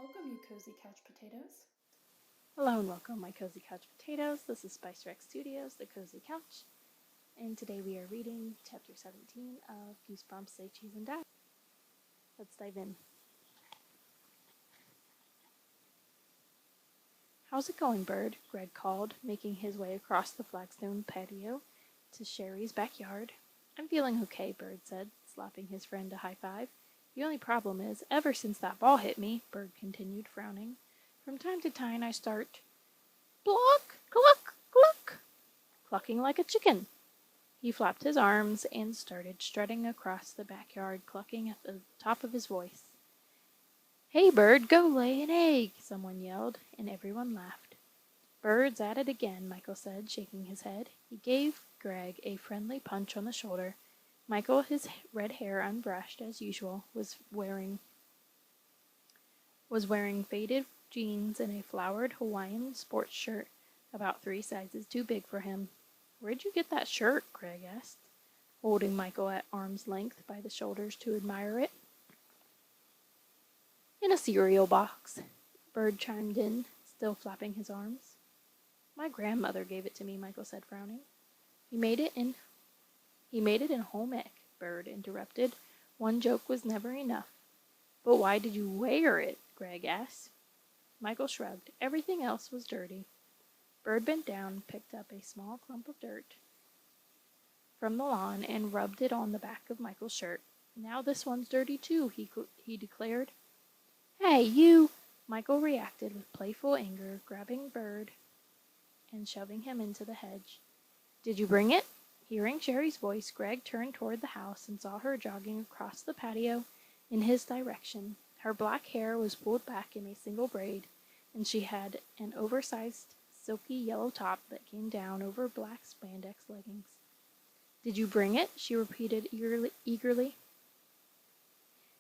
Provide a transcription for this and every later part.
Welcome, you cozy couch potatoes. Hello and welcome, my cozy couch potatoes. This is Spice Rex Studios, the Cozy Couch, and today we are reading chapter 17 of Goosebumps, Say Cheese and Die. Let's dive in. How's it going, Bird? Greg called, making his way across the flagstone patio to Sherry's backyard. I'm feeling okay, Bird said, slapping his friend a high five. The only problem is, ever since that ball hit me, Bird continued, frowning, from time to time I start Block, cluck, cluck, clucking like a chicken. He flapped his arms and started strutting across the backyard, clucking at the top of his voice. Hey, Bird, go lay an egg, someone yelled, and everyone laughed. Bird's at it again, Michael said, shaking his head. He gave Greg a friendly punch on the shoulder. Michael, his red hair unbrushed as usual, was wearing faded jeans and a flowered Hawaiian sports shirt about 3 sizes too big for him. Where'd you get that shirt? Greg asked, holding Michael at arm's length by the shoulders to admire it. In a cereal box, Bird chimed in, still flapping his arms. My grandmother gave it to me, Michael said, frowning. He made it in home ec, Bird interrupted. One joke was never enough. But why did you wear it? Greg asked. Michael shrugged. Everything else was dirty. Bird bent down, picked up a small clump of dirt from the lawn, and rubbed it on the back of Michael's shirt. Now this one's dirty too, he declared. Hey, you! Michael reacted with playful anger, grabbing Bird and shoving him into the hedge. Did you bring it? Hearing Sherry's voice, Greg turned toward the house and saw her jogging across the patio in his direction. Her black hair was pulled back in a single braid, and she had an oversized, silky yellow top that came down over black spandex leggings. Did you bring it? She repeated eagerly.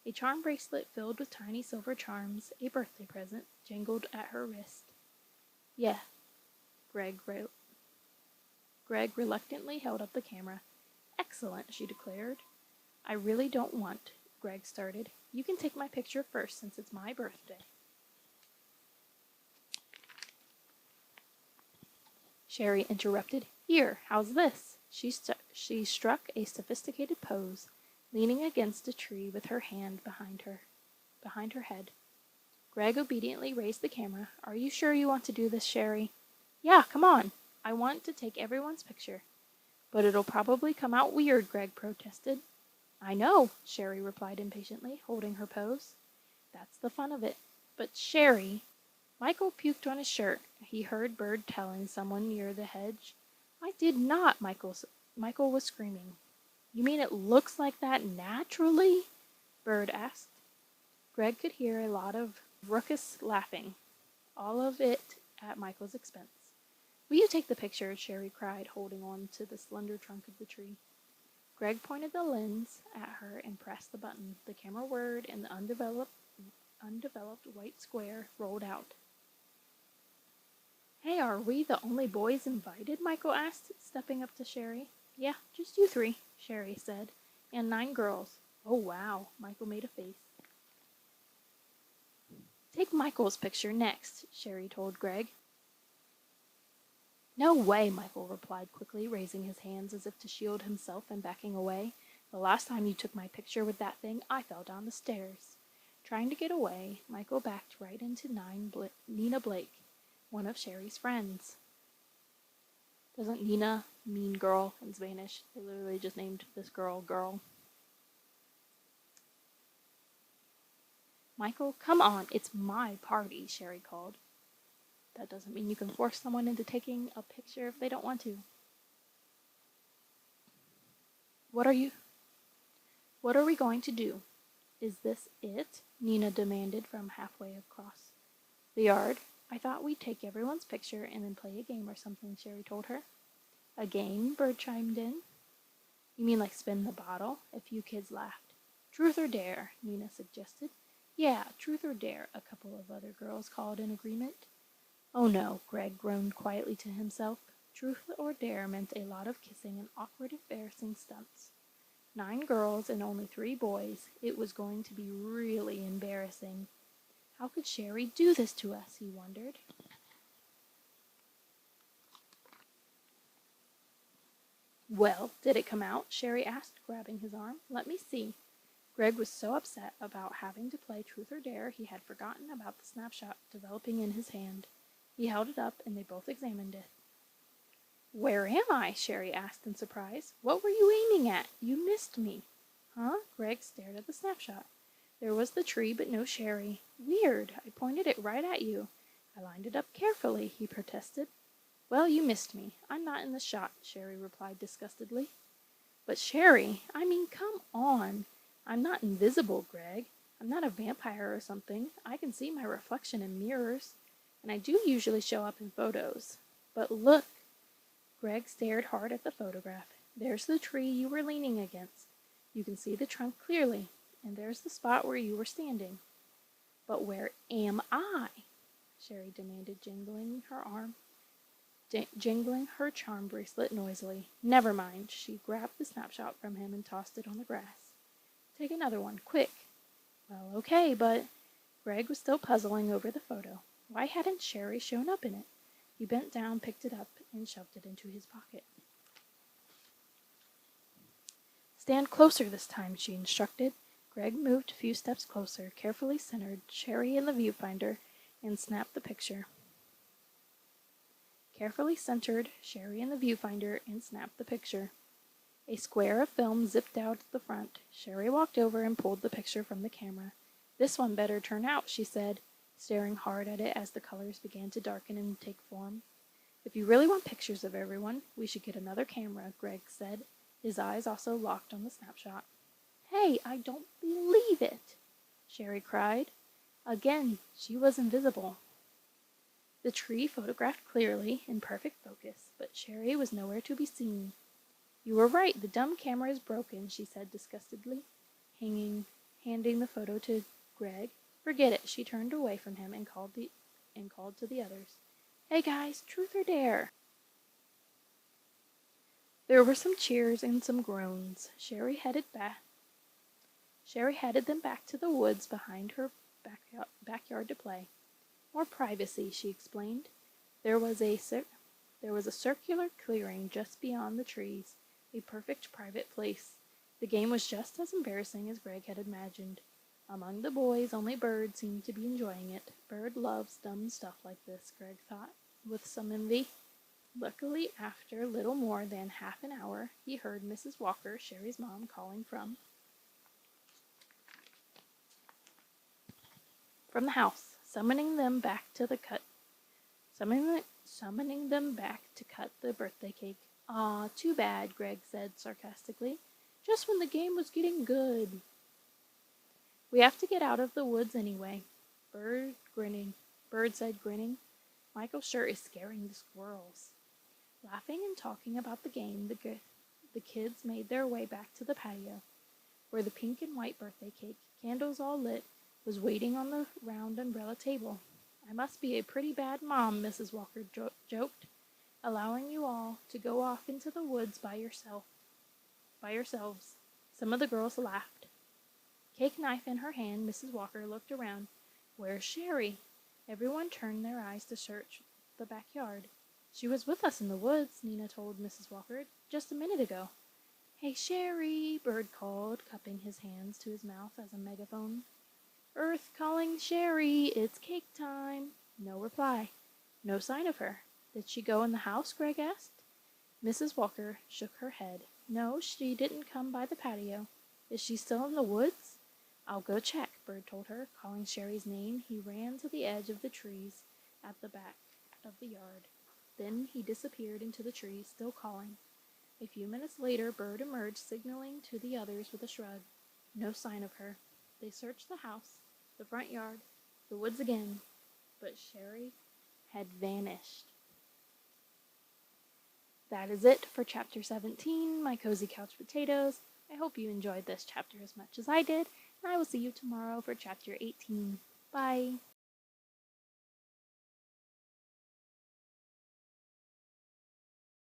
A charm bracelet filled with tiny silver charms, a birthday present, jangled at her wrist. Yeah, Greg reluctantly held up the camera. Excellent, she declared. I really don't want, Greg started. You can take my picture first since it's my birthday. Sherry interrupted. Here, how's this? She struck a sophisticated pose, leaning against a tree with her hand behind her head. Greg obediently raised the camera. Are you sure you want to do this, Sherry? Yeah, come on. I want to take everyone's picture. But it'll probably come out weird, Greg protested. I know, Sherry replied impatiently, holding her pose. That's the fun of it. But Sherry... Michael puked on his shirt. He heard Bird telling someone near the hedge. I did not, Michael was screaming. You mean it looks like that naturally? Bird asked. Greg could hear a lot of raucous laughing, all of it at Michael's expense. Will you take the picture? Sherry cried, holding on to the slender trunk of the tree. Greg pointed the lens at her and pressed the button. The camera whirred and the undeveloped white square rolled out. Hey, are we the only boys invited? Michael asked, stepping up to Sherry. Yeah, just you 3, Sherry said, and 9 girls. Oh, wow, Michael made a face. Take Michael's picture next, Sherry told Greg. No way, Michael replied quickly, raising his hands as if to shield himself and backing away. The last time you took my picture with that thing, I fell down the stairs. Trying to get away, Michael backed right into Nina Blake, one of Sherry's friends. Doesn't Nina mean girl in Spanish? They literally just named this girl Girl. Michael, come on, it's my party, Sherry called. That doesn't mean you can force someone into taking a picture if they don't want to. What are we going to do? Is this it? Nina demanded from halfway across the yard. I thought we'd take everyone's picture and then play a game or something, Sherry told her. A game? Bird chimed in. You mean like spin the bottle? A few kids laughed. Truth or dare, Nina suggested. Yeah, truth or dare, a couple of other girls called in agreement. Oh no, Greg groaned quietly to himself. Truth or dare meant a lot of kissing and awkward, embarrassing stunts. 9 girls and only 3 boys. It was going to be really embarrassing. How could Sherry do this to us, he wondered. Well, did it come out? Sherry asked, grabbing his arm. Let me see. Greg was so upset about having to play Truth or Dare he had forgotten about the snapshot developing in his hand. He held it up and they both examined it. Where am I? Sherry asked in surprise. What were you aiming at? You missed me. Huh? Greg stared at the snapshot. There was the tree, but no Sherry. Weird. I pointed it right at you. I lined it up carefully, he protested. Well, you missed me. I'm not in the shot, Sherry replied disgustedly. But Sherry, I mean, come on. I'm not invisible, Greg. I'm not a vampire or something. I can see my reflection in mirrors. And I do usually show up in photos. But look. Greg stared hard at the photograph. There's the tree you were leaning against. You can see the trunk clearly. And there's the spot where you were standing. But where am I? Sherry demanded, jingling her charm bracelet noisily. Never mind. She grabbed the snapshot from him and tossed it on the grass. Take another one, quick. Well, okay, but Greg was still puzzling over the photo. Why hadn't Sherry shown up in it? He bent down, picked it up, and shoved it into his pocket. Stand closer this time, she instructed. Greg moved a few steps closer, carefully centered Sherry in the viewfinder, and snapped the picture. A square of film zipped out the front. Sherry walked over and pulled the picture from the camera. This one better turn out, she said, staring hard at it as the colors began to darken and take form. If you really want pictures of everyone, we should get another camera, Greg said, his eyes also locked on the snapshot. Hey, I don't believe it, Sherry cried. Again, she was invisible. The tree photographed clearly, in perfect focus, but Sherry was nowhere to be seen. You were right, the dumb camera is broken, she said disgustedly, handing the photo to Greg. Forget it, she turned away from him and called to the others. Hey guys, truth or dare? There were some cheers and some groans. Sherry headed them back to the woods behind her backyard to play. More privacy, she explained. There was a circular clearing just beyond the trees, a perfect private place. The game was just as embarrassing as Greg had imagined. Among the boys, only Bird seemed to be enjoying it. Bird loves dumb stuff like this, Greg thought, with some envy. Luckily, after little more than half an hour, he heard Mrs. Walker, Sherry's mom, calling from the house, summoning them back to cut the birthday cake. Aw, too bad, Greg said sarcastically. Just when the game was getting good. We have to get out of the woods anyway. Bird said, grinning. Michael's shirt is scaring the squirrels. Laughing and talking about the game, the kids made their way back to the patio, where the pink and white birthday cake, candles all lit, was waiting on the round umbrella table. I must be a pretty bad mom, Mrs. Walker joked, allowing you all to go off into the woods by yourselves. Some of the girls laughed. Cake knife in her hand, Mrs. Walker looked around. Where's Sherry? Everyone turned their eyes to search the backyard. She was with us in the woods, Nina told Mrs. Walker, just a minute ago. Hey, Sherry, Bird called, cupping his hands to his mouth as a megaphone. Earth calling Sherry, it's cake time. No reply. No sign of her. Did she go in the house? Greg asked. Mrs. Walker shook her head. No, she didn't come by the patio. Is she still in the woods? I'll go check, Bird told her. Calling Sherry's name, he ran to the edge of the trees at the back of the yard. Then he disappeared into the trees, still calling. A few minutes later, Bird emerged, signaling to the others with a shrug. No sign of her. They searched the house, the front yard, the woods again, but Sherry had vanished. That is it for Chapter 17, My Cozy Couch Potatoes. I hope you enjoyed this chapter as much as I did, and I will see you tomorrow for Chapter 18. Bye!